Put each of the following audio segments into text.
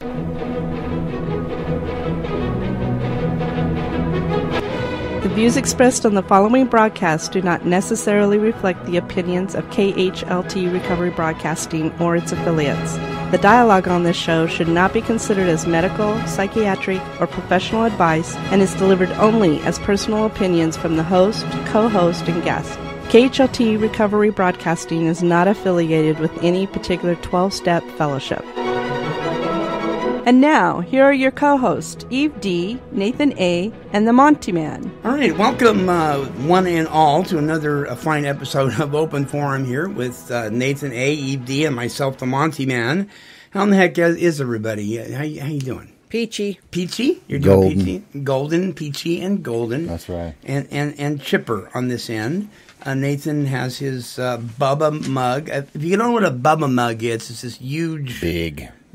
The views expressed on the following broadcast do not necessarily reflect the opinions of KHLT Recovery Broadcasting or its affiliates. The dialogue on this show should not be considered as medical, psychiatric, or professional advice and is delivered only as personal opinions from the host, co-host, and guest. KHLT Recovery Broadcasting is not affiliated with any particular 12-step fellowship. And now, here are your co-hosts, Eve D., Nathan A., and the Monty Man. All right, welcome one and all to another fine episode of Open Forum here with Nathan A., Eve D., and myself, the Monty Man. How in the heck is everybody? How you doing? Peachy. Peachy? You're doing golden. Peachy? Golden, peachy, and golden. That's right. And chipper on this end. Nathan has his Bubba mug. If you don't know what a Bubba mug is, it's this huge...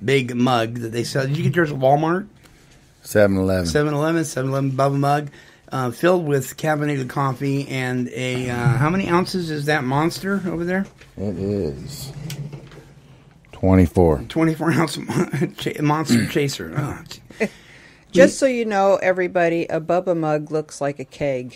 Big mug that they sell. Did you get yours at Walmart? 7-Eleven. 7-Eleven Bubba mug, filled with caffeinated coffee and a, how many ounces is that monster over there? It is 24. 24-ounce monster chaser. Oh. Just so you know, everybody, a Bubba mug looks like a keg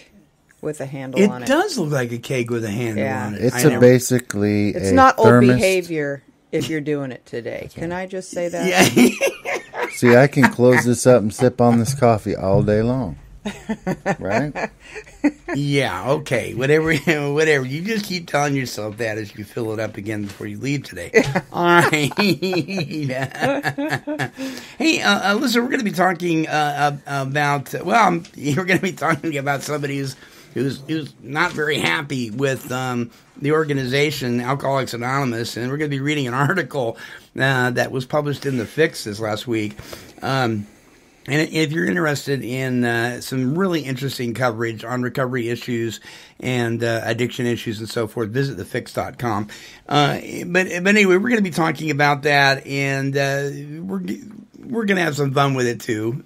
with a handle on it. It does look like a keg with a handle on it. It's basically It's a not thermos. old behavior if you're doing it today. Can I just say that? Yeah. See, I can close this up and sip on this coffee all day long. Right? Yeah, okay. Whatever. You just keep telling yourself that as you fill it up again before you leave today. All right. Hey, listen, we're going to be talking about, we're going to be talking about somebody who's not very happy with the organization Alcoholics Anonymous, and we're going to be reading an article that was published in The Fix this last week. And if you're interested in some really interesting coverage on recovery issues and addiction issues and so forth, visit thefix.com. But anyway, we're going to be talking about that, and we're going to have some fun with it too.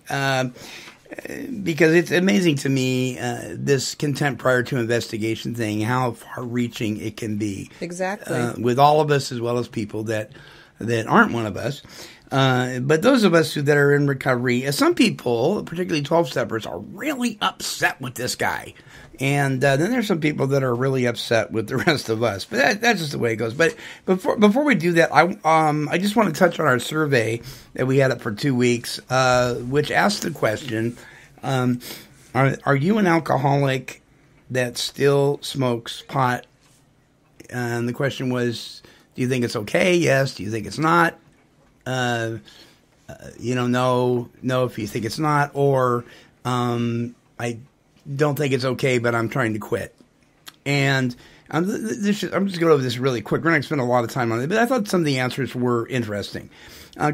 Because it's amazing to me, this contempt prior to investigation thing, how far-reaching it can be. Exactly. With all of us as well as people that aren't one of us. But those of us that are in recovery, some people, particularly 12-steppers, are really upset with this guy. And then there's some people that are really upset with the rest of us. But that's just the way it goes. But before we do that, I just want to touch on our survey that we had up for 2 weeks, which asked the question, are you an alcoholic that still smokes pot? And the question was, do you think it's okay? Yes. Do you think it's not? No if you think it's not. Or I don't think it's okay, but I'm trying to quit. And I'm just going to go over this really quick. We're not going to spend a lot of time on it, but I thought some of the answers were interesting.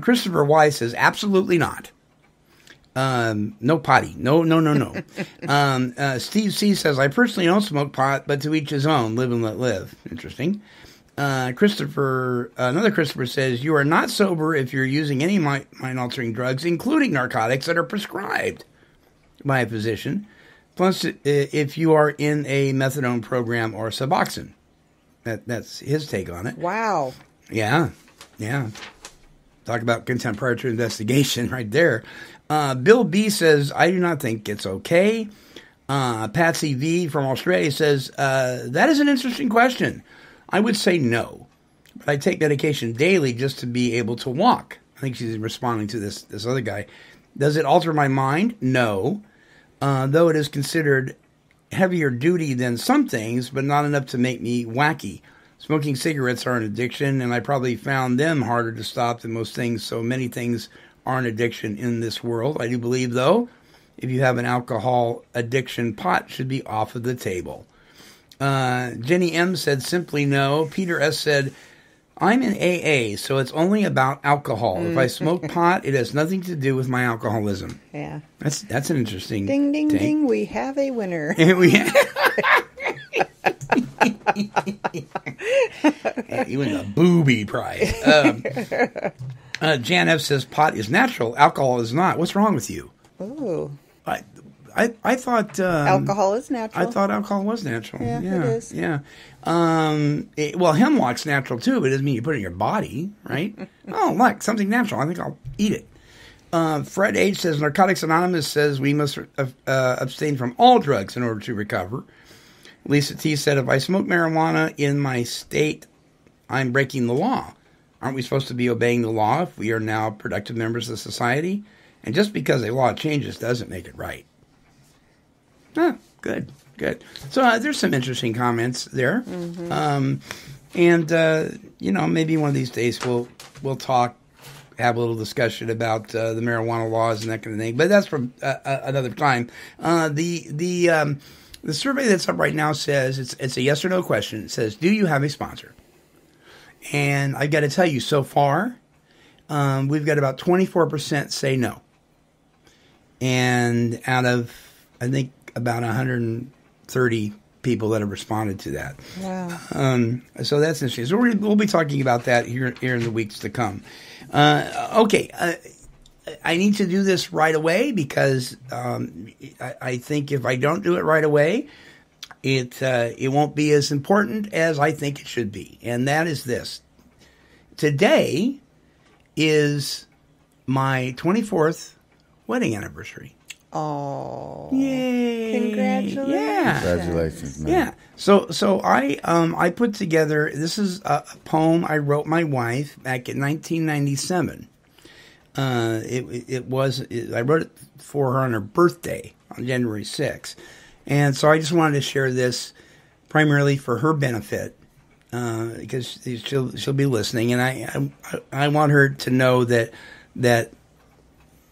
Christopher Y says, absolutely not. No potty. No. Steve C says, I personally don't smoke pot, but to each his own. Live and let live. Interesting. Another Christopher says, you are not sober if you're using any mind-altering drugs, including narcotics that are prescribed by a physician. Plus, if you are in a methadone program or Suboxone. That's his take on it. Wow. Yeah. Talk about contempt prior to investigation right there. Bill B says, I do not think it's okay. Patsy V from Australia says, that is an interesting question. I would say no. But I take medication daily just to be able to walk. I think she's responding to this other guy. Does it alter my mind? No. Though it is considered heavier duty than some things, but not enough to make me wacky. Smoking cigarettes are an addiction, and I probably found them harder to stop than most things, so many things are an addiction in this world. I do believe, though, if you have an alcohol addiction, pot should be off of the table. Jenny M said simply no. Peter S said, I'm in AA, so it's only about alcohol. Mm-hmm. If I smoke pot, it has nothing to do with my alcoholism. Yeah. That's an interesting ding, ding, take. ding, we have a winner. You win the booby prize. Jan F says pot is natural, alcohol is not. What's wrong with you? Oh. I thought alcohol is natural. I thought alcohol was natural. Yeah, it is. Yeah. Hemlock's natural too, but it doesn't mean you put it in your body, right? Oh, look, something natural. I think I'll eat it. Fred H. says, Narcotics Anonymous says we must abstain from all drugs in order to recover. Lisa T. said, if I smoke marijuana in my state, I'm breaking the law. Aren't we supposed to be obeying the law if we are now productive members of society? And just because a law changes doesn't make it right. Good. So there's some interesting comments there. Maybe one of these days we'll talk, have a little discussion about the marijuana laws and that kind of thing. But that's for another time. The survey that's up right now says it's a yes or no question. It says, do you have a sponsor? And I got to tell you, so far, we've got about 24% say no. And out of, I think, about 130 people that have responded to that. Wow. So that's interesting. So we'll be talking about that here in the weeks to come. Okay. I need to do this right away because I think if I don't do it right away, it won't be as important as I think it should be. And that is this. Today is my 24th wedding anniversary. Oh. Yay. Congratulations. Yeah. Congratulations, man. Yeah. So I put together, this is a poem I wrote my wife back in 1997. I wrote it for her on her birthday on January 6th. And so I just wanted to share this primarily for her benefit, because she'll be listening, and I want her to know that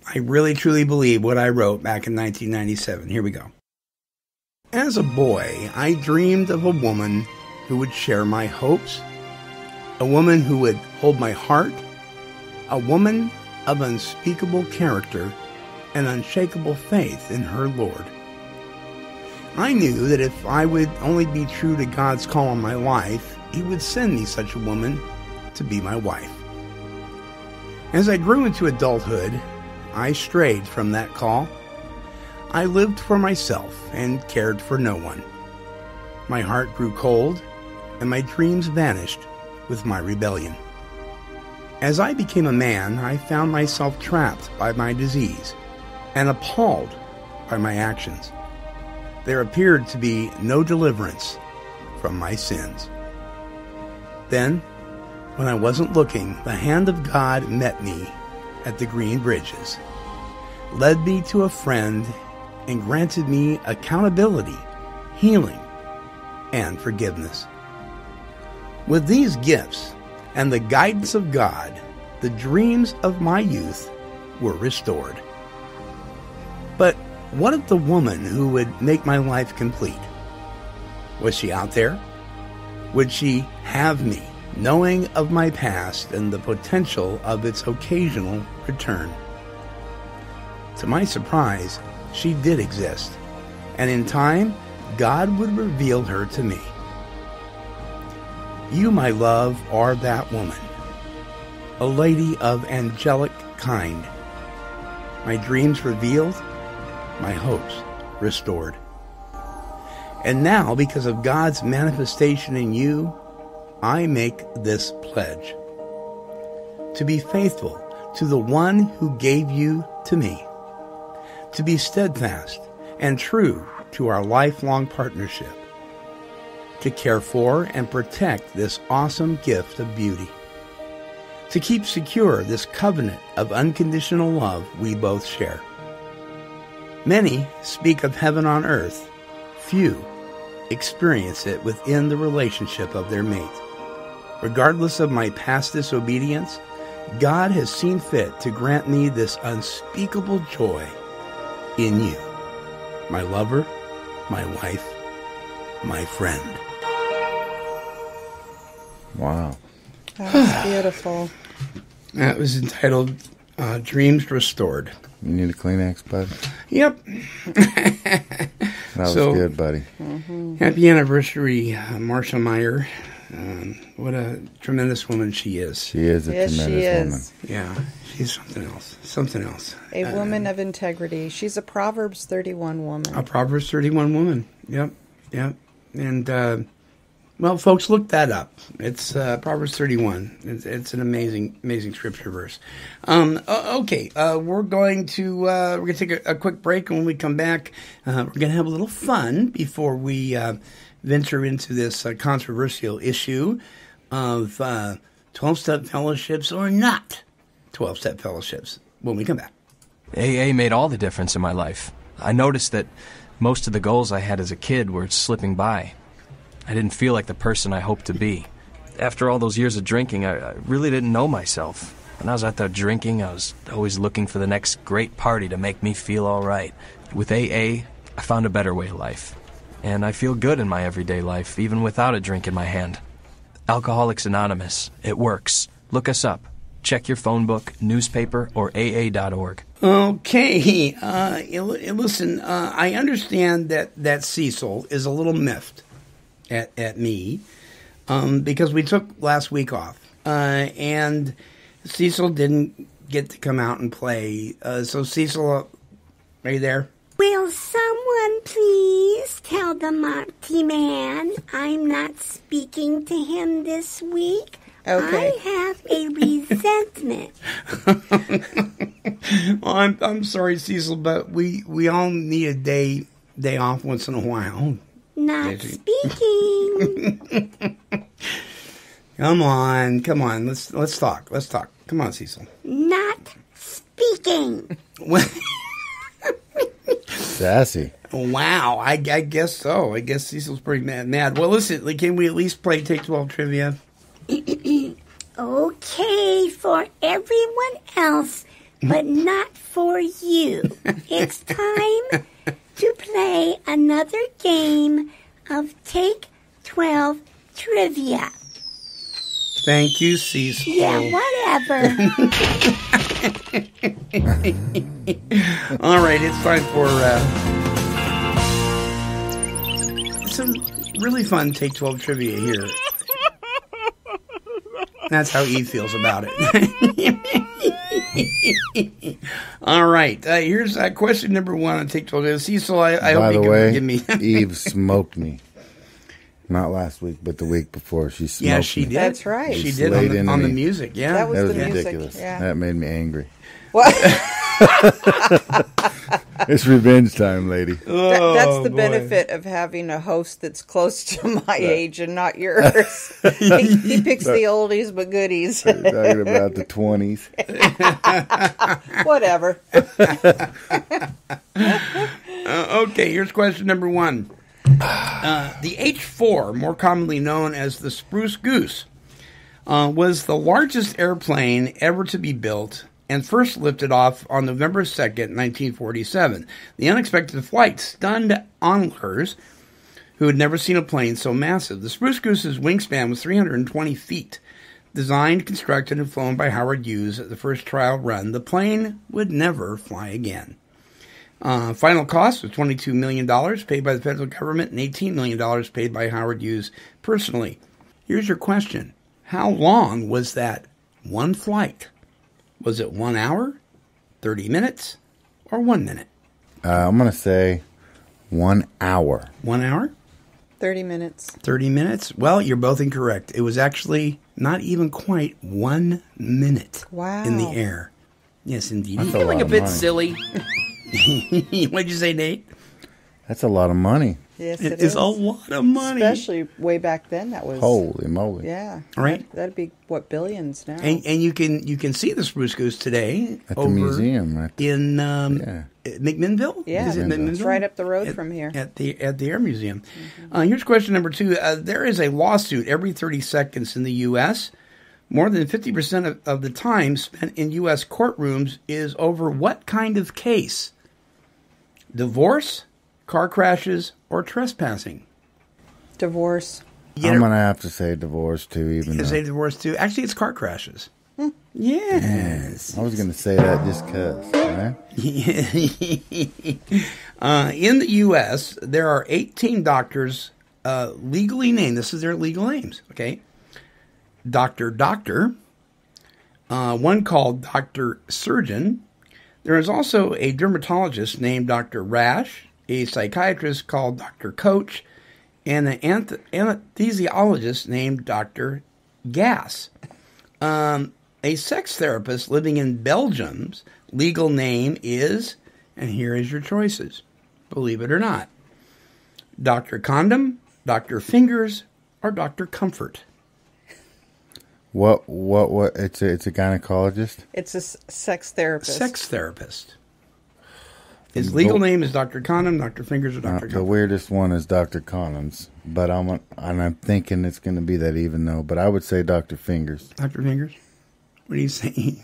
I really truly believe what I wrote back in 1997. Here we go. As a boy, I dreamed of a woman who would share my hopes, a woman who would hold my heart, a woman of unspeakable character and unshakable faith in her Lord. I knew that if I would only be true to God's call on my life, He would send me such a woman to be my wife. As I grew into adulthood, I strayed from that call. I lived for myself and cared for no one. My heart grew cold, and my dreams vanished with my rebellion. As I became a man, I found myself trapped by my disease and appalled by my actions. There appeared to be no deliverance from my sins. Then, when I wasn't looking, the hand of God met me at the Green Bridges, led me to a friend, and granted me accountability, healing, and forgiveness. With these gifts and the guidance of God, the dreams of my youth were restored. But what of the woman who would make my life complete? Was she out there? Would she have me, knowing of my past and the potential of its occasional return? To my surprise, she did exist, and in time, God would reveal her to me. You, my love, are that woman, a lady of angelic kind. My dreams revealed, my hopes restored. And now, because of God's manifestation in you, I make this pledge: to be faithful to the one who gave you to me, to be steadfast and true to our lifelong partnership, to care for and protect this awesome gift of beauty, to keep secure this covenant of unconditional love we both share. Many speak of heaven on earth. Few experience it within the relationship of their mate. Regardless of my past disobedience, God has seen fit to grant me this unspeakable joy in you, my lover, my wife, my friend. Wow. That was beautiful. That was entitled Dreams Restored. You need a Kleenex, bud? Yep. That was good, buddy. Happy anniversary, Marsha Meyer. What a tremendous woman she is. She is a tremendous woman. Yeah, she's something else. Something else. A woman of integrity. She's a Proverbs 31 woman. A Proverbs 31 woman. Yep. And Well, folks, look that up. It's Proverbs 31. It's an amazing scripture verse. Okay, we're going to take a quick break, and when we come back, we're going to have a little fun before we venture into this controversial issue of 12-step fellowships or not 12-step fellowships when we come back. AA made all the difference in my life. I noticed that most of the goals I had as a kid were slipping by. I didn't feel like the person I hoped to be. After all those years of drinking, I really didn't know myself. When I was out there drinking, I was always looking for the next great party to make me feel all right. With AA, I found a better way of life. And I feel good in my everyday life, even without a drink in my hand. Alcoholics Anonymous. It works. Look us up. Check your phone book, newspaper, or AA.org. Okay. Listen, I understand that Cecil is a little miffed at me because we took last week off. And Cecil didn't get to come out and play. So, Cecil, are you there? Will someone please tell the Monty man I'm not speaking to him this week? Okay. I have a resentment. Well, I'm sorry, Cecil, but we all need a day off once in a while. Not speaking. Come on. Let's talk. Come on, Cecil. Not speaking. Sassy. Wow, I guess so. I guess Cecil's pretty mad. Well, listen, can we at least play Take 12 trivia? Okay, for everyone else, but not for you. It's time to play another game of Take 12 trivia. Thank you, Cecil. Yeah, whatever. All right, it's time for some really fun Take 12 trivia here. That's how Eve feels about it. All right, here's question number 1 on Take 12. Cecil, I hope you can forgive me. Eve smoked me. Not last week, but the week before. She smoked me. Yeah, she did. That's right. She did on the music, yeah. That was That the was music. ridiculous. Yeah. That made me angry. What? It's revenge time, lady. That's the boy. benefit of having a host that's close to my age and not yours. He picks the oldies but goodies. Talking about the 20s. Whatever. Okay, here's question number 1. The H-4, more commonly known as the Spruce Goose, was the largest airplane ever to be built and first lifted off on November 2nd, 1947. The unexpected flight stunned onlookers who had never seen a plane so massive. The Spruce Goose's wingspan was 320 feet. Designed, constructed, and flown by Howard Hughes at the first trial run, the plane would never fly again. Final cost was $22 million paid by the federal government and $18 million paid by Howard Hughes personally. Here's your question. How long was that one flight? Was it 1 hour, 30 minutes, or 1 minute? I'm going to say 1 hour. 1 hour? 30 minutes. 30 minutes? Well, you're both incorrect. It was actually not even quite 1 minute Wow. in the air. Yes, indeed. That's a Feeling lot a of bit money. silly. What'd you say, Nate? That's a lot of money. Yes, It is a lot of money. Especially way back then. That was. Holy moly. Yeah. Right. That'd be, what, billions now? And you can see the Spruce Goose today At the over museum. Right? in Yeah. McMinnville. Yeah, Is it McMinnville. it's right up the road from here. at the Air Museum. Here's question number 2. There is a lawsuit every 30 seconds in the U.S. More than 50% of the time spent in U.S. courtrooms is over what kind of case? Divorce, car crashes, or trespassing? Divorce. I'm going to have to say divorce, too, even You though. say divorce too. Actually, it's car crashes. Yes. I was going to say that just because. Right? In the U.S., there are 18 doctors legally named. This is their legal names, okay? Doctor, one called Dr. Surgeon. There is also a dermatologist named Dr. Rash, a psychiatrist called Dr. Coach, and an anesthesiologist named Dr. Gass. A sex therapist living in Belgium's legal name is, and here is your choices, believe it or not, Dr. Condom, Dr. Fingers, or Dr. Comfort. What? It's a gynecologist? It's a sex therapist. Sex therapist. His legal name is Dr. Condom, Dr. Fingers, or Dr. Comfort. The weirdest one is Dr. Condoms, but I'm thinking it's going to be that even though, but I would say Dr. Fingers. Dr. Fingers? What are you saying?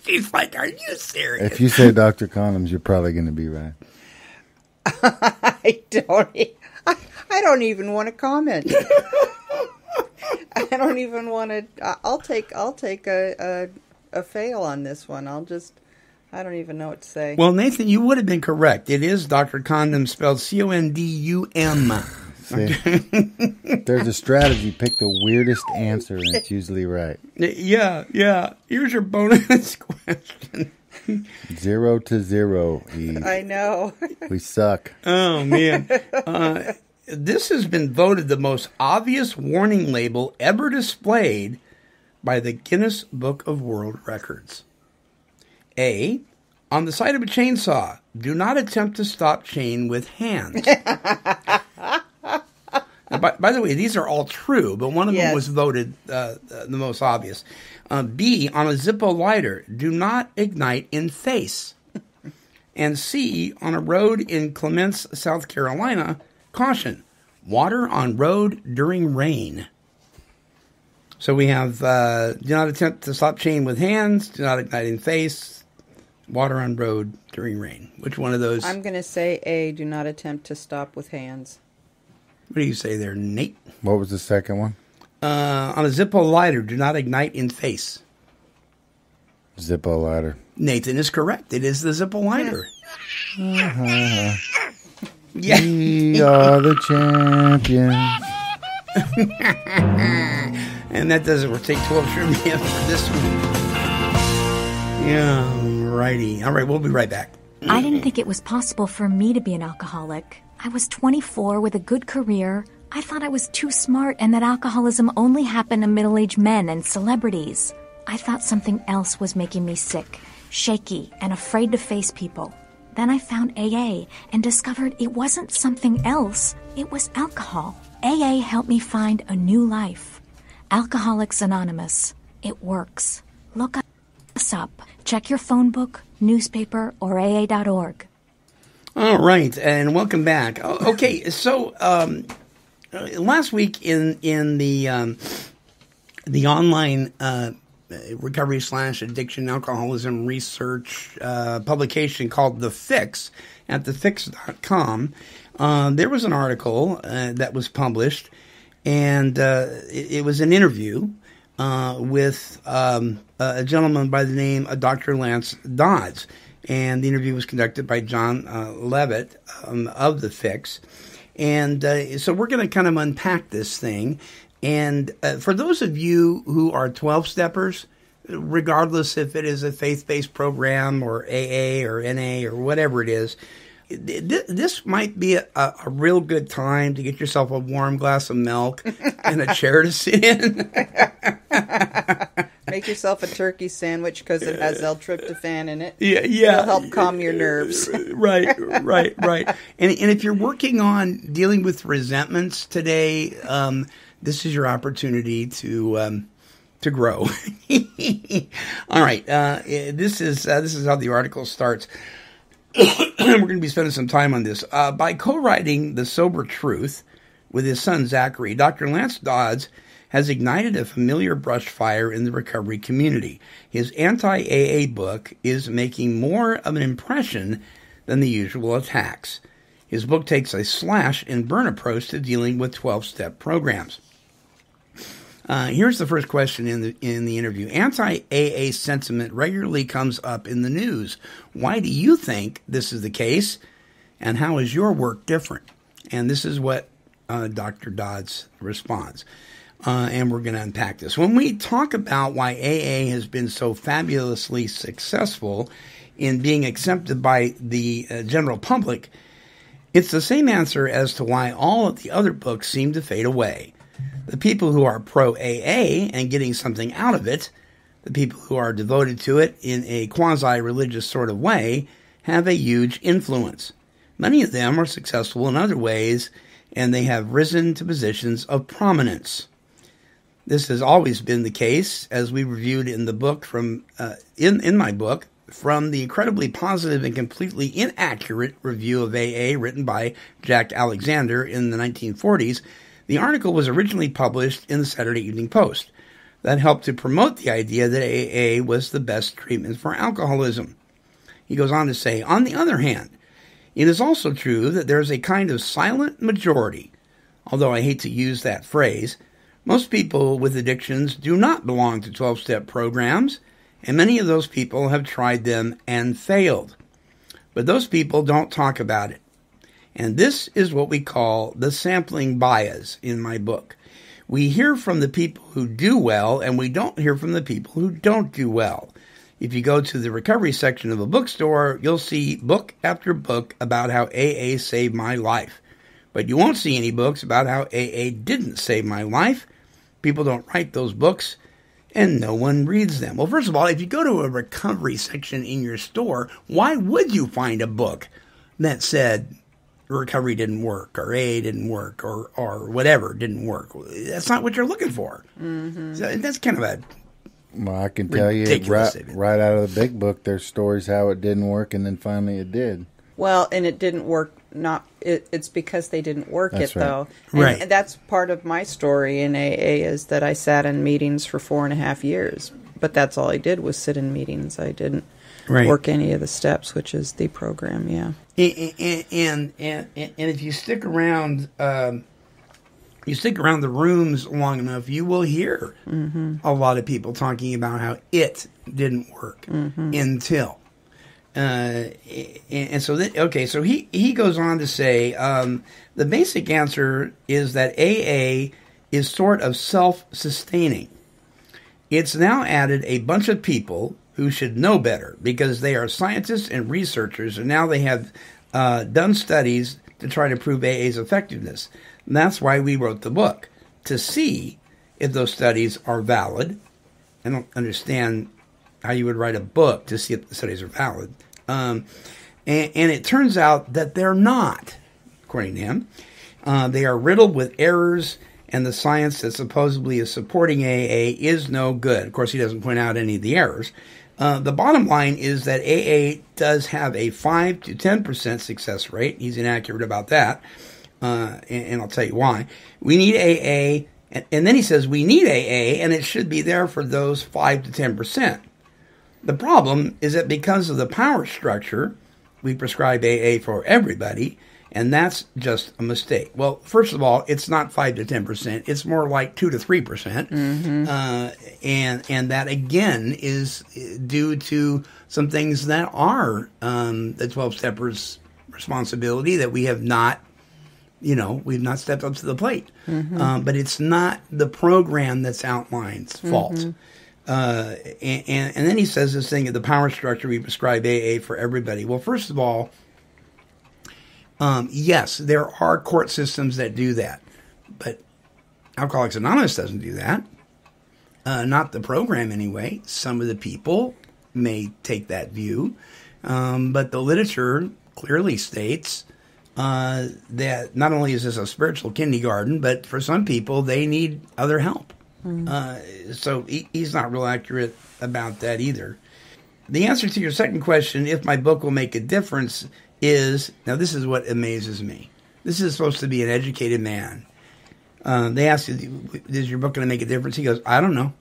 She's like, are you serious? If you say Dr. Condoms, you're probably going to be right. I don't even want to comment. I don't even want to. I'll take a fail on this one. I don't even know what to say. Well, Nathan, you would have been correct. It is Dr. Condom, spelled Condum. There's a strategy. Pick the weirdest answer, and it's usually right. Yeah. Here's your bonus question. 0-0, Eve. I know. We suck. Oh, man. This has been voted the most obvious warning label ever displayed by the Guinness Book of World Records. A, on the side of a chainsaw, do not attempt to stop chain with hands. Now, by the way, these are all true, but one of them was voted the most obvious. B, on a Zippo lighter, do not ignite in face. And C, on a road in Clements, South Carolina, caution, water on road during rain. So we have do not attempt to stop chain with hands, do not ignite in face, water on road during rain. Which one of those? I'm going to say A, do not attempt to stop with hands. What do you say there, Nate? What was the second one? On a Zippo lighter, do not ignite in face. Zippo lighter. Nathan is correct. It is the Zippo lighter. Uh-huh. Yeah. We are the champions. And that does it. We'll take 12 trivia for this one. Yeah, righty. All right, we'll be right back. I didn't think it was possible for me to be an alcoholic. I was 24 with a good career. I thought I was too smart and that alcoholism only happened to middle-aged men and celebrities. I thought something else was making me sick, shaky, and afraid to face people. Then I found AA and discovered it wasn't something else. It was alcohol. AA helped me find a new life. Alcoholics Anonymous. It works. Look us up. Check your phone book, newspaper, or AA.org. All right, and welcome back. Okay, so last week in the online recovery / addiction alcoholism research publication called The Fix at thefix.com, there was an article that was published, and it was an interview with a gentleman by the name of Dr. Lance Dodes. And the interview was conducted by John Lavitt of The Fix. And so we're going to kind of unpack this thing. And for those of you who are 12-steppers, regardless if it is a faith-based program or AA or NA or whatever it is, this might be a real good time to get yourself a warm glass of milk and a chair to sit in. Make yourself a turkey sandwich because it has L-tryptophan in it. Yeah. It'll help calm your nerves. Right. And if you're working on dealing with resentments today, this is your opportunity to grow. All right. This is how the article starts. We're going to be spending some time on this. By co-writing The Sober Truth with his son Zachary, Dr. Lance Dodes has ignited a familiar brush fire in the recovery community. His anti-AA book is making more of an impression than the usual attacks. His book takes a slash and burn approach to dealing with 12-step programs. Here's the first question in the interview. Anti-AA sentiment regularly comes up in the news. Why do you think this is the case, and how is your work different? And this is what Dr. Dodes responds. And we're going to unpack this. When we talk about why AA has been so fabulously successful in being accepted by the general public, It's the same answer as to why all of the other books seem to fade away. The people who are pro-AA and getting something out of it, the people who are devoted to it in a quasi-religious sort of way, have a huge influence. Many of them are successful in other ways, and they have risen to positions of prominence. This has always been the case, as we reviewed in the book in my book, from the incredibly positive and completely inaccurate review of AA written by Jack Alexander in the 1940s. The article was originally published in the Saturday Evening Post. That helped to promote the idea that AA was the best treatment for alcoholism. He goes on to say, on the other hand, it is also true that there is a kind of silent majority, although I hate to use that phrase. Most people with addictions do not belong to 12-step programs, and many of those people have tried them and failed. But those people don't talk about it. And this is what we call the sampling bias in my book. We hear from the people who do well, and we don't hear from the people who don't do well. If you go to the recovery section of a bookstore, you'll see book after book about how AA saved my life. But you won't see any books about how AA didn't save my life. People don't write those books, and no one reads them. Well, first of all, if you go to a recovery section in your store, why would you find a book that said recovery didn't work, or AA didn't work, or whatever didn't work? That's not what you're looking for. Mm-hmm. So that's kind of a Well, I can tell you right out of the big book, there's stories how it didn't work, and then finally it did. Well, and it didn't work. It's because they didn't work That's it, right. though. Right. And that's part of my story in AA is that I sat in meetings for 4.5 years. But that's all I did was sit in meetings. I didn't work any of the steps, which is the program, yeah. And if you stick around... you stick around the rooms long enough, you will hear a lot of people talking about how it didn't work until. And so, so he goes on to say, the basic answer is that AA is sort of self-sustaining. It's now added a bunch of people who should know better because they are scientists and researchers, and now they have done studies to try to prove AA's effectiveness. And that's why we wrote the book, to see if those studies are valid. I don't understand how you would write a book to see if the studies are valid. And it turns out that they're not, according to him. They are riddled with errors, and the science that supposedly is supporting AA is no good. Of course, he doesn't point out any of the errors. The bottom line is that AA does have a 5 to 10% success rate. He's inaccurate about that. And I'll tell you why. We need AA, and then he says we need AA, and it should be there for those 5 to 10%. The problem is that because of the power structure, we prescribe AA for everybody, and that's just a mistake. Well, first of all, it's not 5 to 10%. It's more like 2 to 3%. And that, again, is due to some things that are the 12-steppers' responsibility that we have not we've not stepped up to the plate. But it's not the program that's outlined's fault. And then he says this thing of the power structure, we prescribe AA for everybody. Well, first of all, yes, there are court systems that do that. But Alcoholics Anonymous doesn't do that. Not the program anyway. Some of the people may take that view. But the literature clearly states that not only is this a spiritual kindergarten, but for some people, they need other help. So he's not real accurate about that either. The answer to your second question, if my book will make a difference, is, now this is what amazes me. This is supposed to be an educated man. They asked, is your book going to make a difference? He goes, I don't know.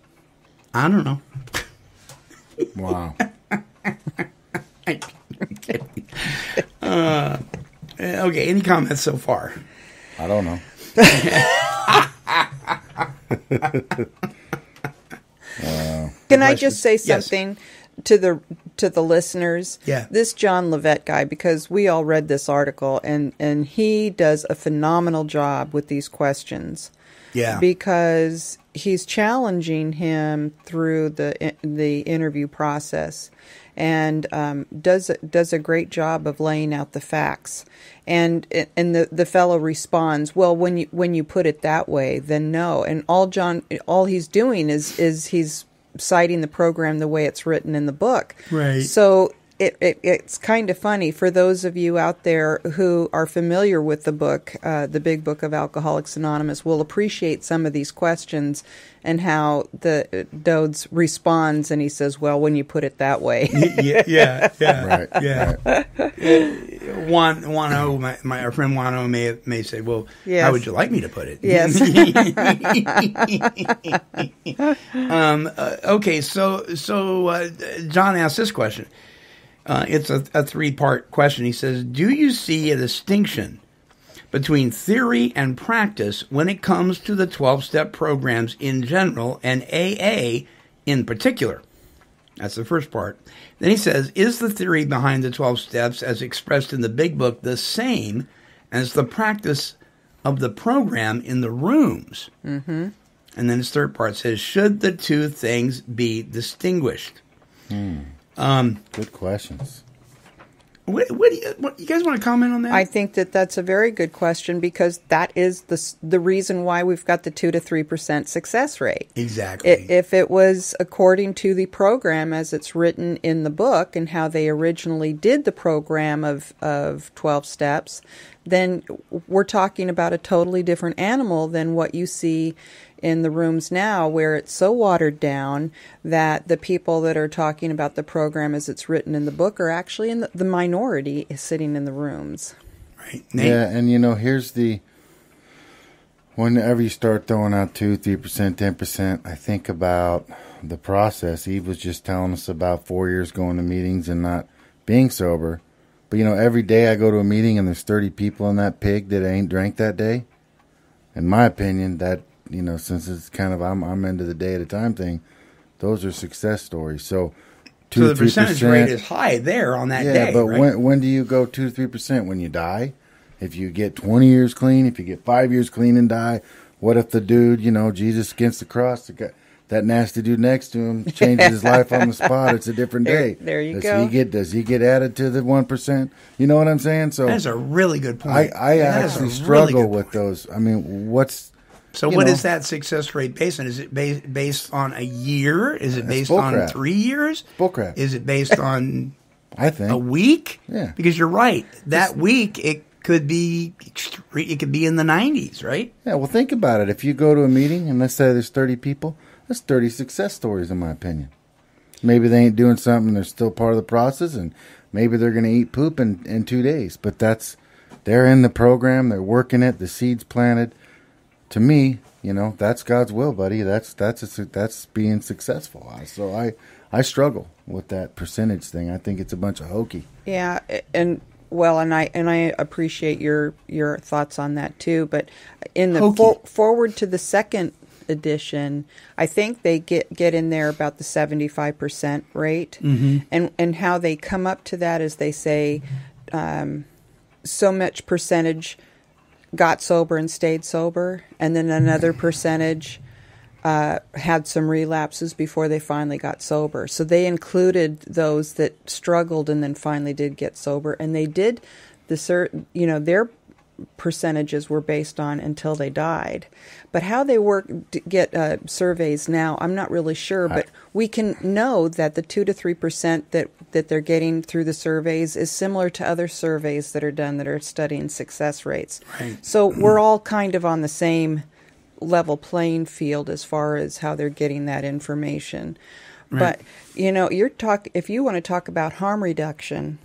Wow. Okay, any comments so far? I don't know. Can I just say something to the listeners? Yeah. This John Lavitt guy, because we all read this article, and he does a phenomenal job with these questions. Yeah. Because he's challenging him through the interview process. and does a great job of laying out the facts. And the fellow responds, well, when you put it that way, then no. And all he's doing is he's citing the program the way it's written in the book. Right. So it's kind of funny for those of you out there who are familiar with the book, the Big Book of Alcoholics Anonymous, will appreciate some of these questions and how the Dodes responds, and he says, "Well, when you put it that way." Yeah. Right. Yeah. Our friend Wano may say, "Well, Yes. how would you like me to put it?" Yes. Okay. So John asked this question. It's a 3-part question. He says, do you see a distinction between theory and practice when it comes to the 12-step programs in general and AA in particular? That's the first part. Then he says, is the theory behind the 12 steps as expressed in the Big Book the same as the practice of the program in the rooms? Mm-hmm. And then his third part says, should the two things be distinguished? Good questions. What you guys want to comment on that? I think that's a very good question, because that is the reason why we've got the 2 to 3% success rate. Exactly. If it was according to the program as it's written in the book and how they originally did the program of 12 steps, then we're talking about a totally different animal than what you see in the rooms now, where it's so watered down that the people that are talking about the program as it's written in the book are actually in the minority sitting in the rooms. Right. Nate? Yeah, and here's whenever you start throwing out 2, 3%, 10%, I think about the process. Eve was just telling us about 4 years going to meetings and not being sober. But, every day I go to a meeting and there's 30 people in that pig that ain't drank that day. In my opinion, that, since it's kind of I'm into the day at a time thing, those are success stories. So, 2 so the 3%, percentage rate is high there on that day. Yeah, but right? when do you go 2 to 3%? When you die? If you get 20 years clean, if you get 5 years clean and die, what if the dude, Jesus against the cross, that nasty dude next to him changes his life on the spot? It's a different day. There you go. Does he get added to the 1%? You know what I'm saying? So that's a really good point. I actually struggle with those. I mean, what is that success rate based on? Is it based on a year? Is it based on 3 years? Bullcrap. Is it based on I think a week? Yeah. Because you're right. That week it could be in the 90s, right? Yeah, well, think about it. If you go to a meeting and let's say there's 30 people, that's 30 success stories in my opinion. Maybe they ain't doing something, they're still part of the process, and maybe they're going to eat poop in 2 days. But they're in the program, they're working it, the seed's planted. To me, that's God's will, buddy. That's being successful. So I struggle with that percentage thing. I think it's a bunch of hokey. Yeah, and I appreciate your thoughts on that too. But in the forward to the second edition, I think they get in there about the 75% rate, and how they come up to that is they say so much percentage got sober and stayed sober, and then another percentage had some relapses before they finally got sober. So they included those that struggled and then finally did get sober, and they did their percentages were based on until they died. But how they get surveys now, I'm not really sure. But we can know that the 2 to 3% that they're getting through the surveys is similar to other surveys that are done that are studying success rates. Right. So we're all kind of on the same level playing field as far as how they're getting that information. Right. But if you want to talk about harm reduction,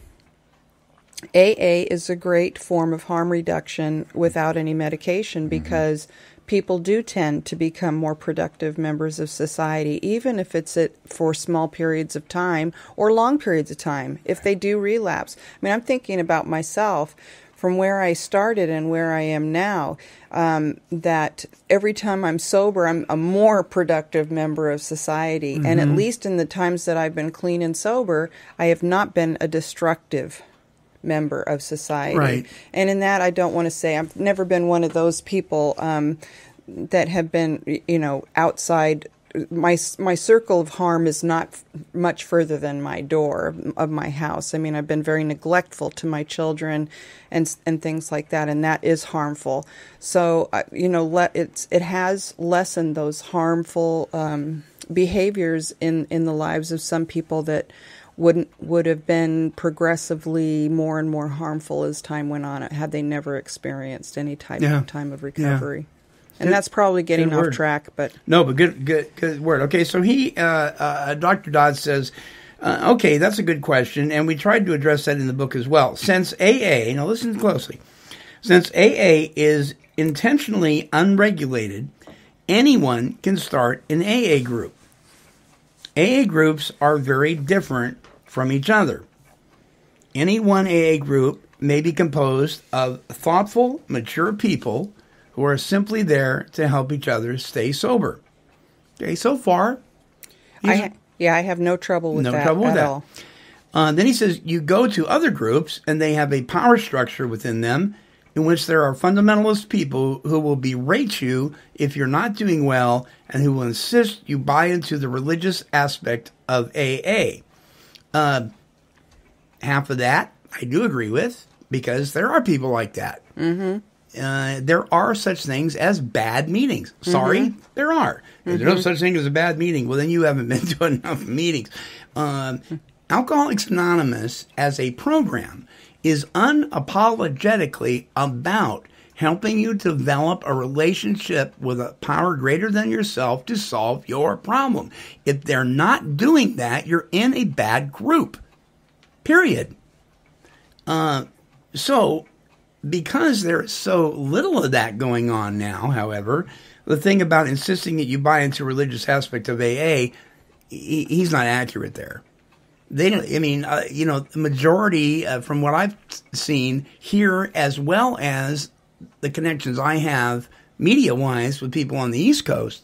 AA is a great form of harm reduction without any medication, because people do tend to become more productive members of society, even if it's for small periods of time or long periods of time, if they do relapse. I mean, I'm thinking about myself from where I started and where I am now, that every time I'm sober, I'm a more productive member of society. And at least in the times that I've been clean and sober, I have not been a destructive member of society. Right. And in that, I don't want to say I've never been one of those people that have been, outside my circle of harm is not much further than my door of my house. I mean, I've been very neglectful to my children and things like that, and that is harmful. So, it has lessened those harmful behaviors in the lives of some people that would have been progressively more and more harmful as time went on had they never experienced any type of time of recovery. Yeah. And that's probably getting off track, but no, but good word. Okay, so Dr. Dodd says, okay, that's a good question, and we tried to address that in the book as well. Since AA, now listen closely, since AA is intentionally unregulated, anyone can start an AA group. AA groups are very different from each other. Any one AA group may be composed of thoughtful, mature people who are simply there to help each other stay sober. Okay, so far, I have no trouble with that at all. Then he says you go to other groups and they have a power structure within them in which there are fundamentalist people who will berate you if you're not doing well and who will insist you buy into the religious aspect of AA. Half of that I do agree with, because there are people like that. Mm-hmm. There are such things as bad meetings. Sorry, there are. If there's no such thing as a bad meeting, well, then you haven't been to enough meetings. Alcoholics Anonymous, as a program, is unapologetically about helping you develop a relationship with a power greater than yourself to solve your problem. If they're not doing that, you're in a bad group. Period. So, because there's so little of that going on now, however, the thing about insisting that you buy into a religious aspect of AA, he's not accurate there. They don't. I mean, the majority, from what I've seen here, as well as the connections I have media-wise with people on the East Coast,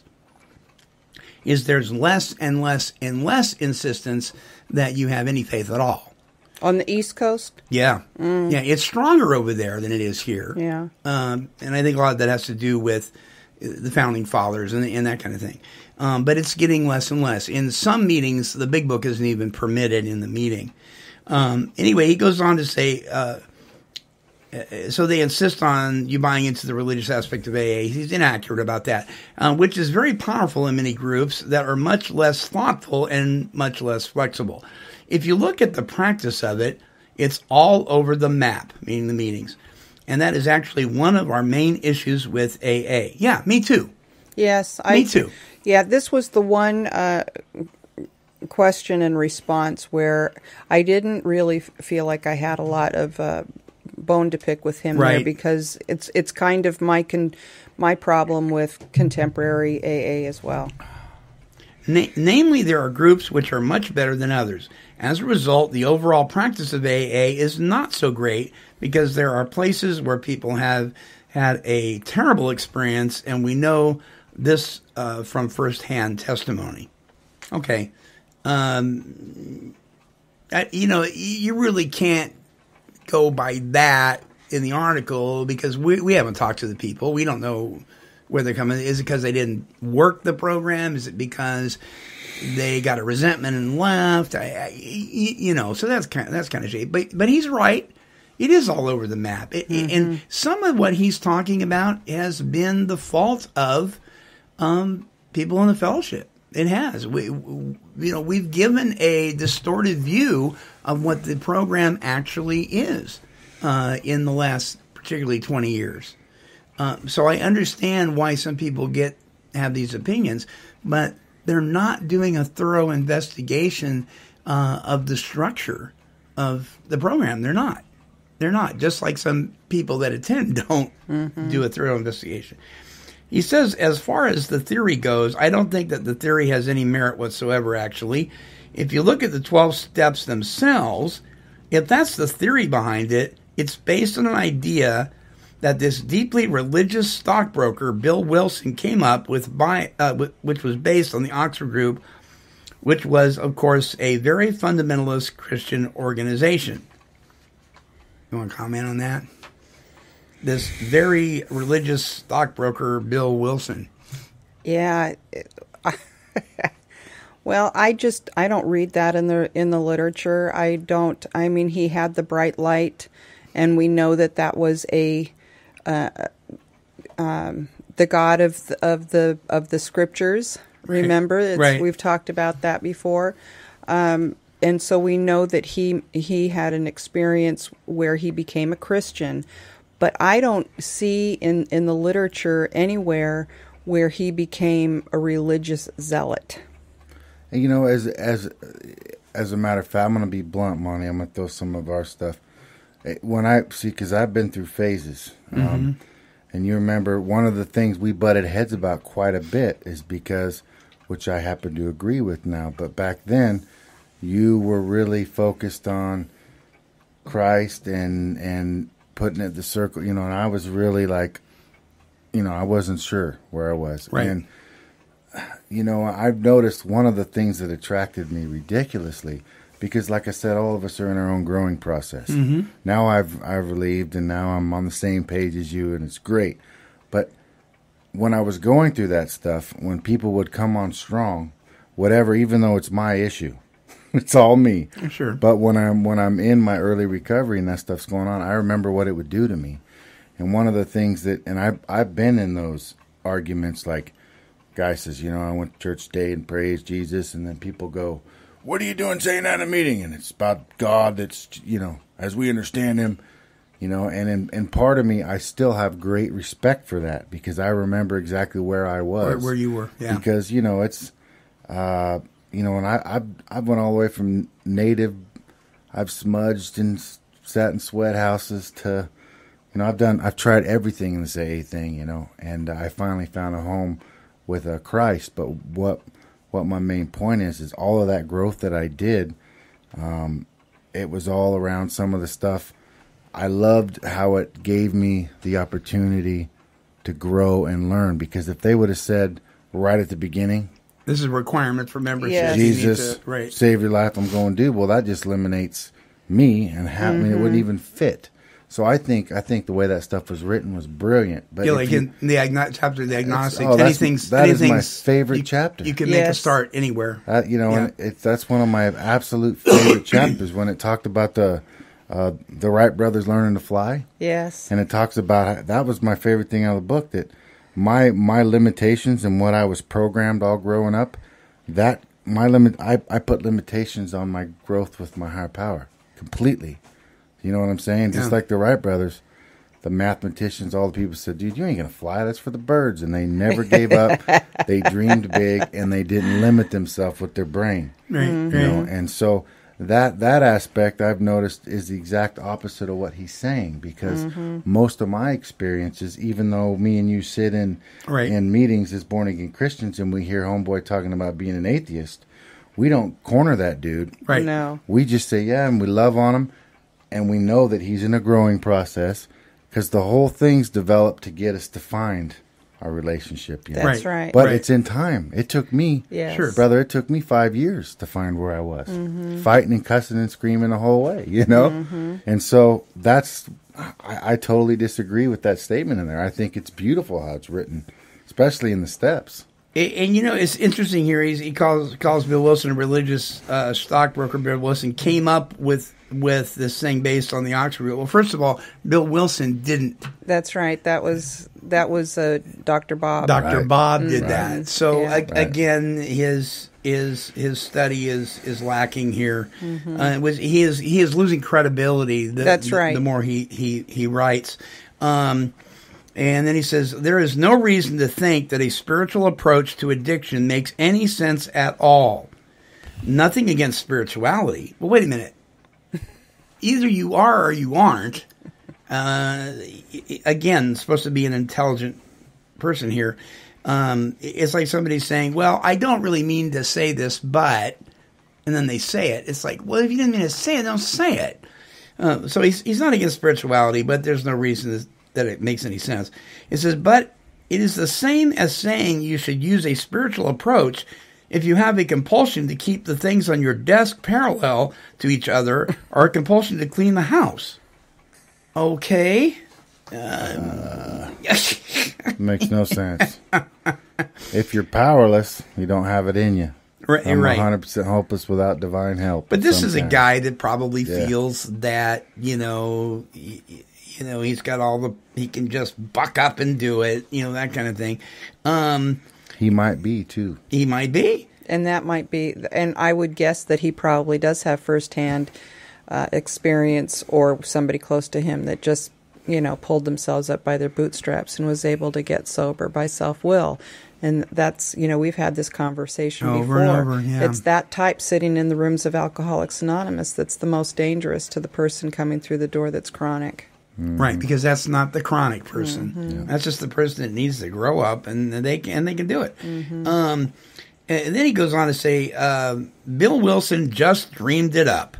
is there's less and less and less insistence that you have any faith at all. On the East Coast? Yeah. Yeah, it's stronger over there than it is here. Yeah. And I think a lot of that has to do with the Founding Fathers and that kind of thing. But it's getting less and less. In some meetings, the big book isn't even permitted in the meeting. Anyway, he goes on to say, so they insist on you buying into the religious aspect of AA. He's inaccurate about that, which is very powerful in many groups that are much less thoughtful and much less flexible. If you look at the practice of it, it's all over the map, meaning the meetings. And that is actually one of our main issues with AA. Yeah, me too. Yes. Me too. Yeah, this was the one question and response where I didn't really feel like I had a lot of bone to pick with him there, because it's kind of my problem with contemporary AA as well. Namely, there are groups which are much better than others. As a result, the overall practice of AA is not so great because there are places where people have had a terrible experience, and we know this from firsthand testimony. Okay. You really can't go by that in the article because we haven't talked to the people. We don't know where they're coming. Is it because they didn't work the program? Is it because they got a resentment and left? So that's kind of shady. But he's right. It is all over the map. And some of what he's talking about has been the fault of people in the fellowship. It has. We've given a distorted view of what the program actually is in the last particularly 20 years. So I understand why some people have these opinions, but they're not doing a thorough investigation of the structure of the program. They're not. They're not. Just like some people that attend don't do a thorough investigation. He says, as far as the theory goes, I don't think that the theory has any merit whatsoever, actually. If you look at the 12 steps themselves, if that's the theory behind it, it's based on an idea that this deeply religious stockbroker, Bill Wilson, came up with, which was based on the Oxford Group, which was, of course, a very fundamentalist Christian organization. You want to comment on that? This very religious stockbroker, Bill Wilson. Yeah, Well, I don't read that in the literature. I mean, he had the bright light, and we know that was the God of the scriptures. Remember, Right. We've talked about that before, and so we know that he had an experience where he became a Christian, but I don't see in the literature anywhere where he became a religious zealot. And, you know, as a matter of fact, I'm going to be blunt, Monty. I'm going to throw some of our stuff. Because I've been through phases. And you remember one of the things we butted heads about quite a bit is because, which I happen to agree with now, but back then you were really focused on Christ and putting it the circle, you know, and I was really like, you know, I wasn't sure where I was. Right. And, you know, I've noticed one of the things that attracted me ridiculously, because like I said, all of us are in our own growing process. Now I've relieved, and now I'm on the same page as you, and it's great. But when I was going through that stuff, when people would come on strong, whatever, even though it's my issue, it's all me. Sure. But when I'm in my early recovery and that stuff's going on, I remember what it would do to me. And one of the things I've been in those arguments, like, guy says, you know, I went to church today and praised Jesus, and then people go, what are you doing saying that in a meeting? And it's about God that's, you know, as we understand him, you know, and in part of me, I still have great respect for that, because I remember exactly where I was. Where you were, yeah. Because, you know, it's, you know, and I've went all the way from native, I've smudged and sat in sweat houses to, you know, I've tried everything in this AA thing, you know, and I finally found a home with Christ. But what my main point is all of that growth that I did, it was all around some of the stuff. I loved how it gave me the opportunity to grow and learn, because if they would have said right at the beginning, this is a requirement for membership. Yes. Jesus, right. save your life, I'm going to do, well, that just eliminates me, and I mean, it wouldn't even fit. So I think the way that stuff was written was brilliant. But Yeah, like in the chapter of the agnostics, that is my favorite chapter. You can make a start anywhere. You know, Yeah. and that's one of my absolute favorite chapters, when it talked about the Wright brothers learning to fly. Yes. And it talks about, that was my favorite thing out of the book, that my limitations and what I was programmed all growing up, I put limitations on my growth with my higher power completely. You know what I'm saying? Just like the Wright brothers, the mathematicians, all the people said, dude, you ain't going to fly. That's for the birds. And they never gave up. They dreamed big, and they didn't limit themselves with their brain. Right. You know? And so that aspect I've noticed is the exact opposite of what he's saying, because most of my experiences, even though me and you sit in meetings as born-again Christians and we hear homeboy talking about being an atheist, we don't corner that dude. Right. No. We just say, yeah, and we love on him. And we know that he's in a growing process, because the whole thing's developed to get us to find our relationship. You know? That's right. But it's in time. It took me, Yes. brother, it took me 5 years to find where I was. Fighting and cussing and screaming the whole way, you know? And so I totally disagree with that statement in there. I think it's beautiful how it's written, especially in the steps. And you know, it's interesting here. He calls Bill Wilson a religious stockbroker. Bill Wilson came up with this thing based on the Oxford Rule. Well, first of all, Bill Wilson didn't. That's right. That was Dr. Bob. Dr. Bob did that. Right. So Yeah. again, his study is lacking here. He is losing credibility. That's right. The more he writes. And then he says, there is no reason to think that a spiritual approach to addiction makes any sense at all. Nothing against spirituality. Well, wait a minute. Either you are or you aren't. Again, supposed to be an intelligent person here. It's like somebody saying, well, I don't really mean to say this, but... And then they say it. It's like, well, if you didn't mean to say it, don't say it. So he's not against spirituality, but there's no reason that it makes any sense. It says, but it is the same as saying you should use a spiritual approach if you have a compulsion to keep the things on your desk parallel to each other, or a compulsion to clean the house. Okay. Makes no sense. If you're powerless, you don't have it in you. Right, I'm right. 100% hopeless without divine help. But this is a sometimes. guy that probably feels that, he's got he can just buck up and do it, that kind of thing. He might be, too. He might be. And that might be, and I would guess that he probably does have firsthand experience, or somebody close to him that just, pulled themselves up by their bootstraps and was able to get sober by self-will. And that's, we've had this conversation over before. And over, yeah. It's that type sitting in the rooms of Alcoholics Anonymous that's the most dangerous to the person coming through the door that's chronic. Mm-hmm. Right, because that's not the chronic person. Mm-hmm. Yeah. That's just the person that needs to grow up, and they can do it. Mm-hmm. And then he goes on to say, Bill Wilson just dreamed it up.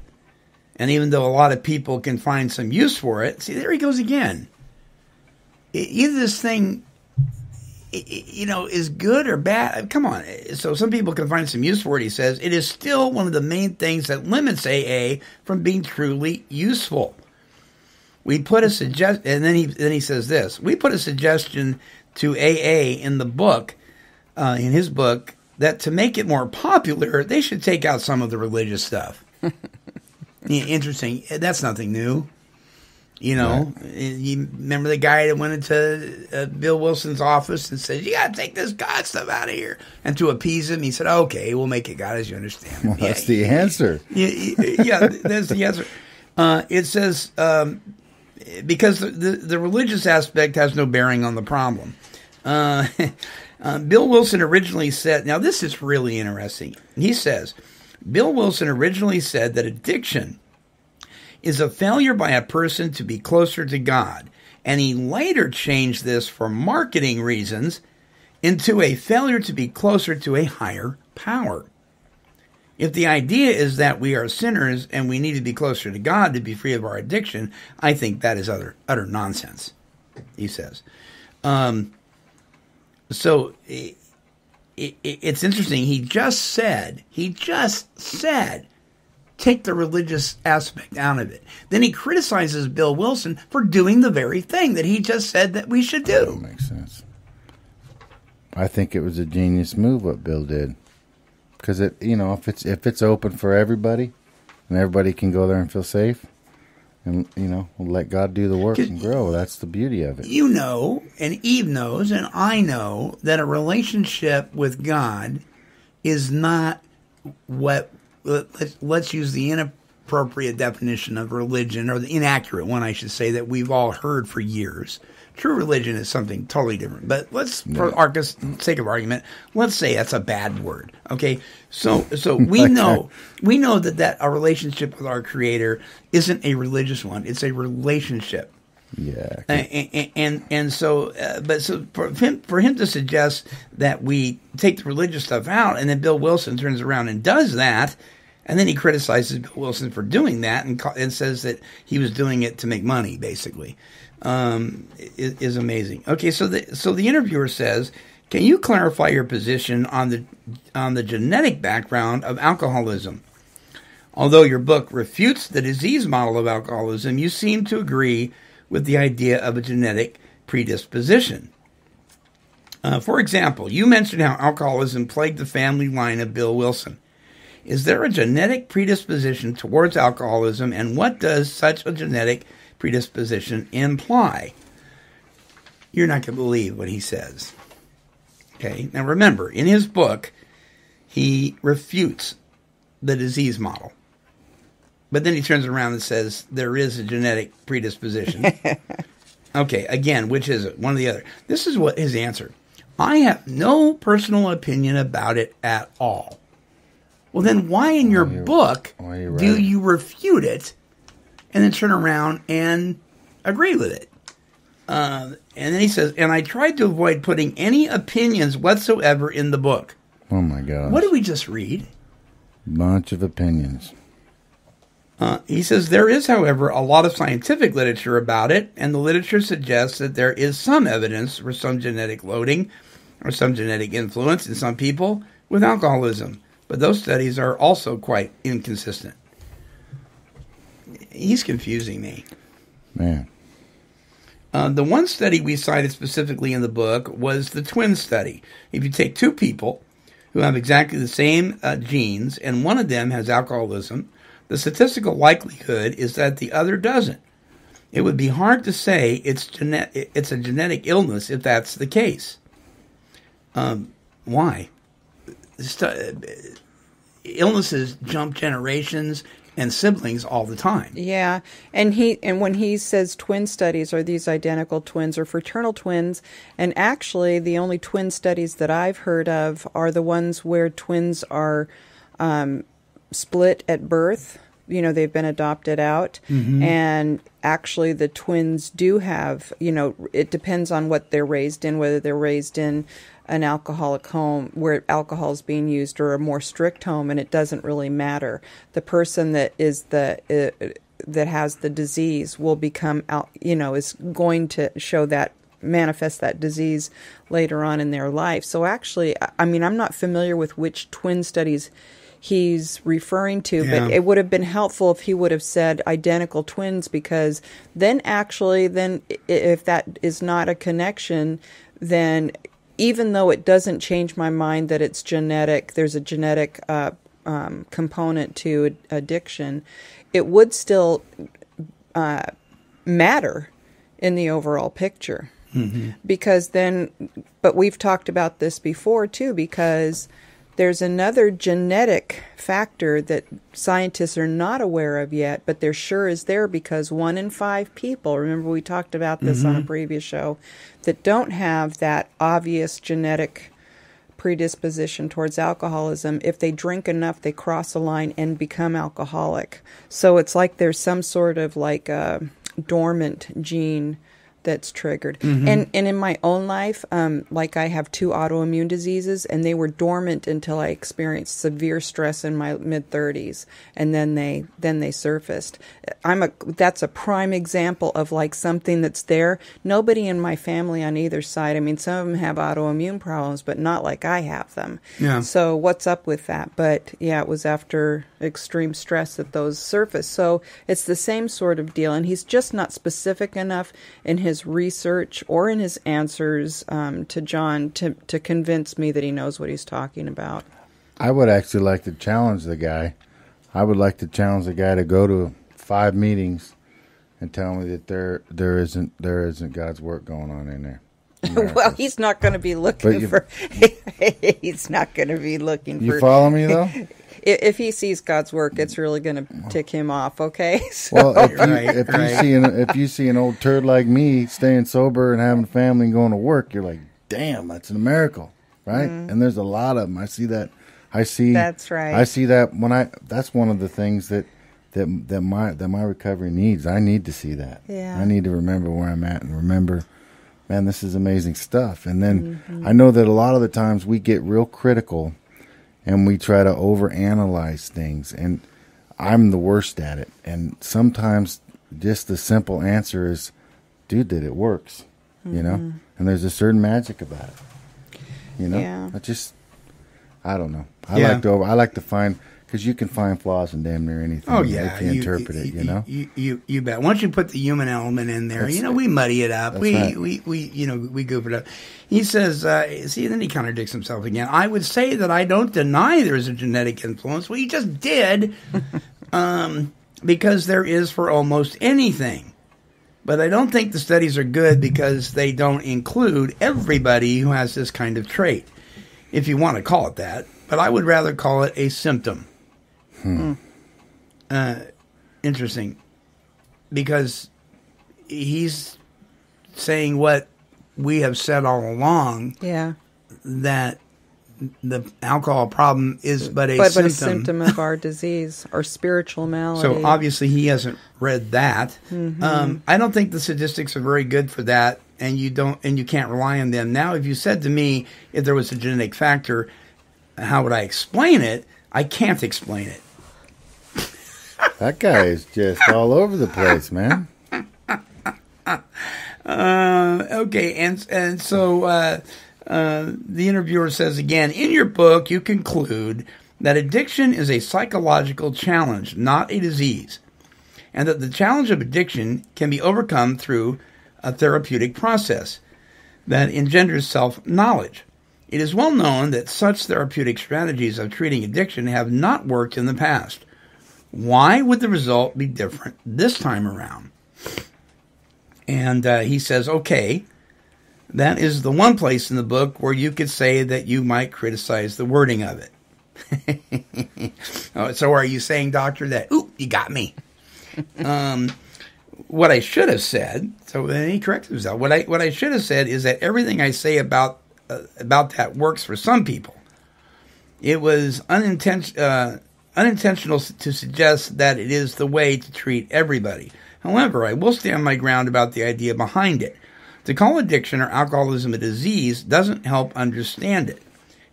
And even though a lot of people can find some use for it, see, there he goes again. Either this thing, is good or bad. Come on. So some people can find some use for it, he says. It is still one of the main things that limits AA from being truly useful. We put a suggestion, and then he says this. We put a suggestion to AA in the book, in his book, that to make it more popular, they should take out some of the religious stuff. Interesting. That's nothing new. You remember the guy that went into Bill Wilson's office and said, "You got to take this God stuff out of here." And to appease him, he said, "Okay, we'll make it God as you understand." Well, that's the answer. Yeah, that's the answer. It says, because the religious aspect has no bearing on the problem. Bill Wilson originally said, now this is really interesting. He says, Bill Wilson originally said that addiction is a failure by a person to be closer to God. And he later changed this for marketing reasons into a failure to be closer to a higher power. If the idea is that we are sinners and we need to be closer to God to be free of our addiction, I think that is utter nonsense, he says. So it's interesting. He just said, take the religious aspect out of it. Then he criticizes Bill Wilson for doing the very thing that he just said that we should do. That makes sense. I think it was a genius move what Bill did. Because if it's open for everybody, and everybody can go there and feel safe, and we'll let God do the work and grow. That's the beauty of it. And Eve knows, and I know that a relationship with God is not what. Let's use the inappropriate definition of religion, or the inaccurate one, I should say, that we've all heard for years. True religion is something totally different. But for our sake of argument, let's say that's a bad word. Okay, so we know that a relationship with our Creator isn't a religious one; it's a relationship. Yeah. So for him to suggest that we take the religious stuff out, and then Bill Wilson turns around and does that, and then he criticizes Bill Wilson for doing that, and says that he was doing it to make money, basically, is amazing. Okay, so the interviewer says, "Can you clarify your position on the genetic background of alcoholism? Although your book refutes the disease model of alcoholism, you seem to agree with the idea of a genetic predisposition. For example, you mentioned how alcoholism plagued the family line of Bill Wilson. Is there a genetic predisposition towards alcoholism, and what does such a genetic predisposition imply?" You're not going to believe what he says. Okay, now remember, in his book, he refutes the disease model. But then he turns around and says there is a genetic predisposition. Okay, again, which is it? One or the other. This is what his answer. I have no personal opinion about it at all. Well, then why in your book do you refute it and then turn around and agree with it? And then he says, and I tried to avoid putting any opinions whatsoever in the book. Oh, my God. What did we just read? Bunch of opinions. He says, there is, however, a lot of scientific literature about it, and the literature suggests that there is some evidence for some genetic loading or some genetic influence in some people with alcoholism. But those studies are also quite inconsistent. He's confusing me. Man. The one study we cited specifically in the book was the twin study. If you take two people who have exactly the same genes and one of them has alcoholism, the statistical likelihood is that the other doesn't. It would be hard to say it's a genetic illness if that's the case. Why? Illnesses jump generations and siblings all the time. Yeah, and when he says twin studies, are these identical twins or fraternal twins? And actually, the only twin studies that I've heard of are the ones where twins are split at birth. You know, they've been adopted out, and actually the twins do have, you know, it depends on what they're raised in, whether they're raised in an alcoholic home where alcohol is being used or a more strict home, and it doesn't really matter. The person that is that has the disease will become, you know, is going to manifest that disease later on in their life. So actually, I mean, I'm not familiar with which twin studies he's referring to, but it would have been helpful if he would have said identical twins, because then if that is not a connection, then even though it doesn't change my mind that it's genetic, there's a genetic component to addiction, it would still matter in the overall picture. Because then, but we've talked about this before too, because there's another genetic factor that scientists are not aware of yet, but there sure is there, because 1 in 5 people, remember we talked about this on a previous show, that don't have that obvious genetic predisposition towards alcoholism, if they drink enough, they cross a line and become alcoholic. So it's like there's some sort of like a dormant gene that's triggered. And in my own life, like I have 2 autoimmune diseases, and they were dormant until I experienced severe stress in my mid-30s, and then they surfaced. That's a prime example of like something that's there. Nobody in my family on either side, I mean, some of them have autoimmune problems, but not like I have them. Yeah. So what's up with that? But yeah, it was after extreme stress that those surfaced. So it's the same sort of deal, and he's just not specific enough in his research or in his answers to John to convince me that he knows what he's talking about. I would actually like to challenge the guy. I would like to challenge the guy to go to 5 meetings and tell me that there isn't God's work going on in there. Well, he's not going to be looking for. He's not going to be looking for. You follow me though? If he sees God's work, it's really going to tick him off. Okay. So. Well, if you see an old turd like me staying sober and having a family and going to work, you're like, damn, that's a miracle, right? And there's a lot of them. I see that. That's right. I see that that's one of the things that my recovery needs. I need to see that. Yeah. I need to remember where I'm at and remember, man, this is amazing stuff. And then I know that a lot of the times we get real critical and we try to overanalyze things, and I'm the worst at it. And sometimes just the simple answer is, dude, that it works, you know? And there's a certain magic about it, you know? Yeah. I don't know. I like to find, because you can find flaws in damn near anything. Oh, yeah. If you interpret it, you know? You bet. Once you put the human element in there, we muddy it up. We goof it up. He says, then he contradicts himself again. I would say that I don't deny there's a genetic influence. Well, he just did, because there is for almost anything. But I don't think the studies are good because they don't include everybody who has this kind of trait, if you want to call it that. But I would rather call it a symptom. Interesting, because he's saying what we have said all along. Yeah, that the alcohol problem is but a symptom of our disease, our spiritual malady. So obviously he hasn't read that. I don't think the statistics are very good for that, and you can't rely on them. Now, if you said to me if there was a genetic factor, how would I explain it? I can't explain it. That guy is just all over the place, man. Okay, and so the interviewer says again, in your book, you conclude that addiction is a psychological challenge, not a disease, and that the challenge of addiction can be overcome through a therapeutic process that engenders self-knowledge. It is well known that such therapeutic strategies of treating addiction have not worked in the past. Why would the result be different this time around? And he says, okay, that is the one place in the book where you could say that you might criticize the wording of it. So are you saying, doctor, that, ooh, you got me? What I should have said, so then he corrected himself, what I should have said is that everything I say about that works for some people. It was unintentional to suggest that it is the way to treat everybody. However, I will stand my ground about the idea behind it. To call addiction or alcoholism a disease doesn't help understand it,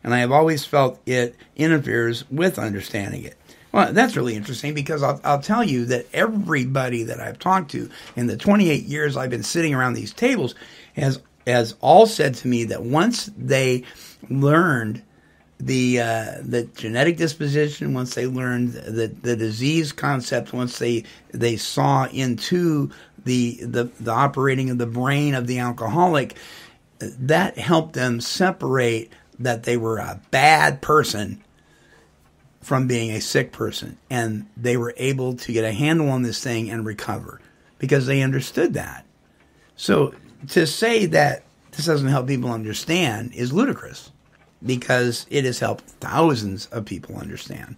and I have always felt it interferes with understanding it. Well, that's really interesting because I'll tell you that everybody that I've talked to in the 28 years I've been sitting around these tables has all said to me that once they learned the genetic disposition, once they learned the disease concept, once they saw into the operating of the brain of the alcoholic, that helped them separate that they were a bad person from being a sick person, and they were able to get a handle on this thing and recover because they understood that. So to say that this doesn't help people understand is ludicrous, because it has helped thousands of people understand.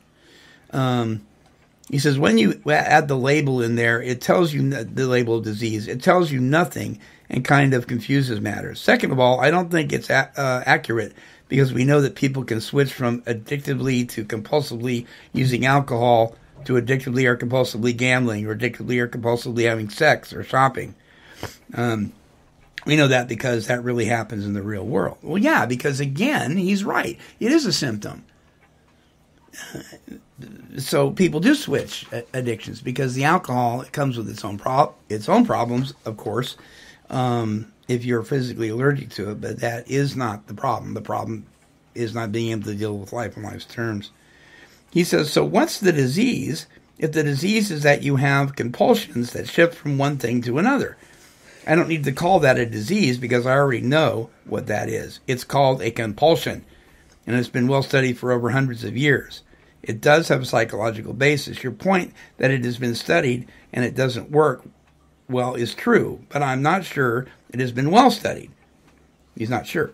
He says, when you add the label in there, it tells you the label of disease. It tells you nothing and kind of confuses matters. Second of all, I don't think it's accurate, because we know that people can switch from addictively to compulsively using alcohol to addictively or compulsively gambling or addictively or compulsively having sex or shopping. We know that because that really happens in the real world. Well, yeah, because again, he's right. It is a symptom. So people do switch addictions because the alcohol, it comes with its own problems, of course, if you're physically allergic to it, but that is not the problem. The problem is not being able to deal with life on life's terms. He says, so what's the disease if the disease is that you have compulsions that shift from one thing to another? I don't need to call that a disease because I already know what that is. It's called a compulsion, and it's been well studied for over hundreds of years. It does have a psychological basis. Your point that it has been studied and it doesn't work well is true, but I'm not sure it has been well studied. He's not sure.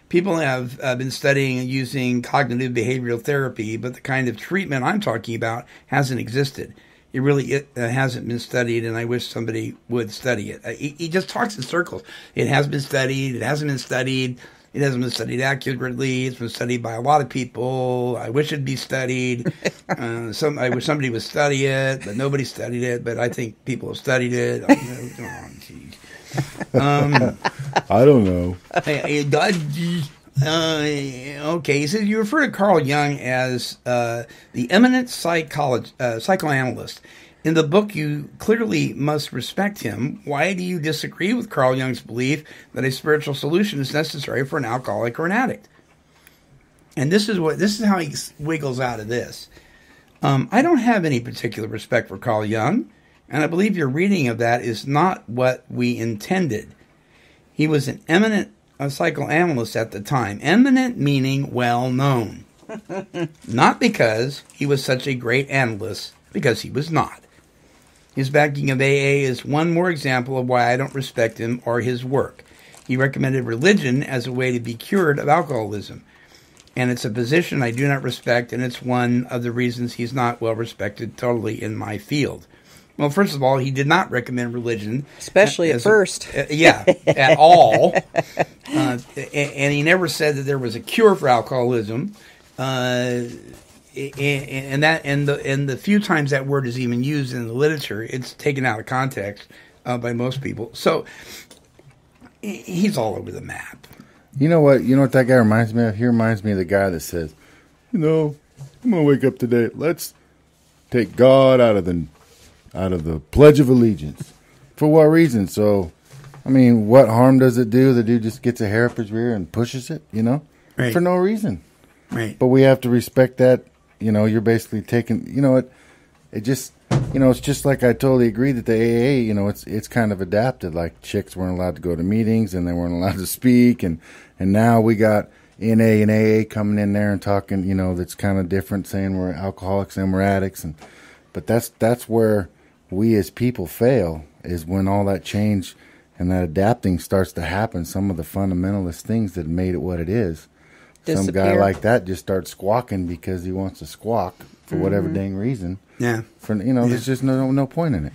People have been studying and using cognitive behavioral therapy, but the kind of treatment I'm talking about hasn't existed. It really hasn't been studied, and I wish somebody would study it. He just talks in circles. It has been studied. It hasn't been studied. It hasn't been studied accurately. It's been studied by a lot of people. I wish it'd be studied. I wish somebody would study it, but nobody studied it. But I think people have studied it. I don't know. Okay, he says you refer to Carl Jung as the eminent psychoanalyst. In the book, you clearly must respect him. Why do you disagree with Carl Jung's belief that a spiritual solution is necessary for an alcoholic or an addict? And this is how he wiggles out of this. I don't have any particular respect for Carl Jung, and I believe your reading of that is not what we intended. He was an eminent psychoanalyst at the time. Eminent meaning well-known. Not because he was such a great analyst, because he was not. His backing of AA is one more example of why I don't respect him or his work. He recommended religion as a way to be cured of alcoholism. And it's a position I do not respect, and it's one of the reasons he's not well respected totally in my field. Well, first of all, he did not recommend religion. Especially at first. At all. And he never said that there was a cure for alcoholism. And the few times that word is even used in the literature, it's taken out of context by most people. So he's all over the map. You know what? You know what that guy reminds me of? He reminds me of the guy that says, I'm going to wake up today. Let's take God out of the Pledge of Allegiance. For what reason? So, I mean, what harm does it do? The dude just gets a hair up his rear and pushes it, Right. For no reason. Right. But we have to respect that. You're basically taking, it just, it's just like I totally agree that the AA, it's kind of adapted. Like chicks weren't allowed to go to meetings and they weren't allowed to speak, and now we got NA and AA coming in there and talking, that's kind of different, saying we're alcoholics and we're addicts, but that's where we as people fail, is when all that change and that adapting starts to happen. Some of the fundamentalist things that made it what it is. Disappear. Some guy like that just starts squawking because he wants to squawk for whatever dang reason. Yeah. There's just no point in it.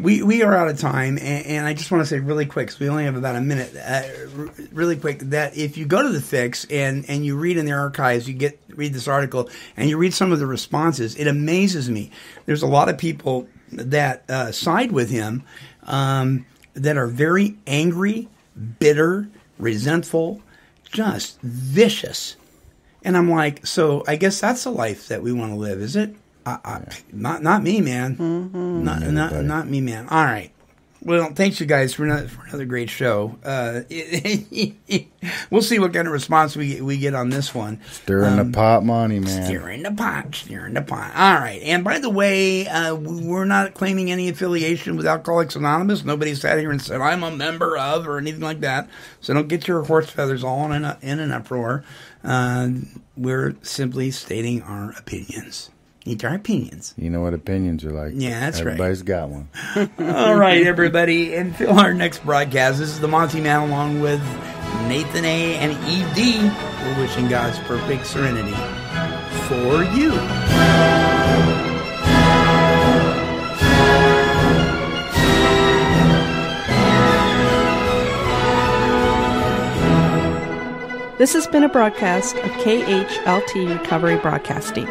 We are out of time, and I just want to say really quick, because we only have about a minute, really quick, that if you go to the Fix and you read in the archives, read this article, and you read some of the responses, it amazes me. There's a lot of people that side with him that are very angry, bitter, resentful, just vicious. And I'm like, so I guess that's the life that we want to live, is it? Not me, man. Mm-hmm. Not me, man. All right. Well, thanks you guys for another great show. We'll see what kind of response we get on this one. Stirring the pot, Monty, man. Stirring the pot. All right. And by the way, we're not claiming any affiliation with Alcoholics Anonymous. Nobody sat here and said, I'm a member of, or anything like that. So don't get your horse feathers all in an uproar. We're simply stating our opinions. Each our opinions. You know what opinions are like. Yeah, that's Everybody's got one. All right, everybody. Until our next broadcast, this is the Monty Man along with Nathan A. and Eve D. We're wishing God's perfect serenity for you. This has been a broadcast of KHLT Recovery Broadcasting.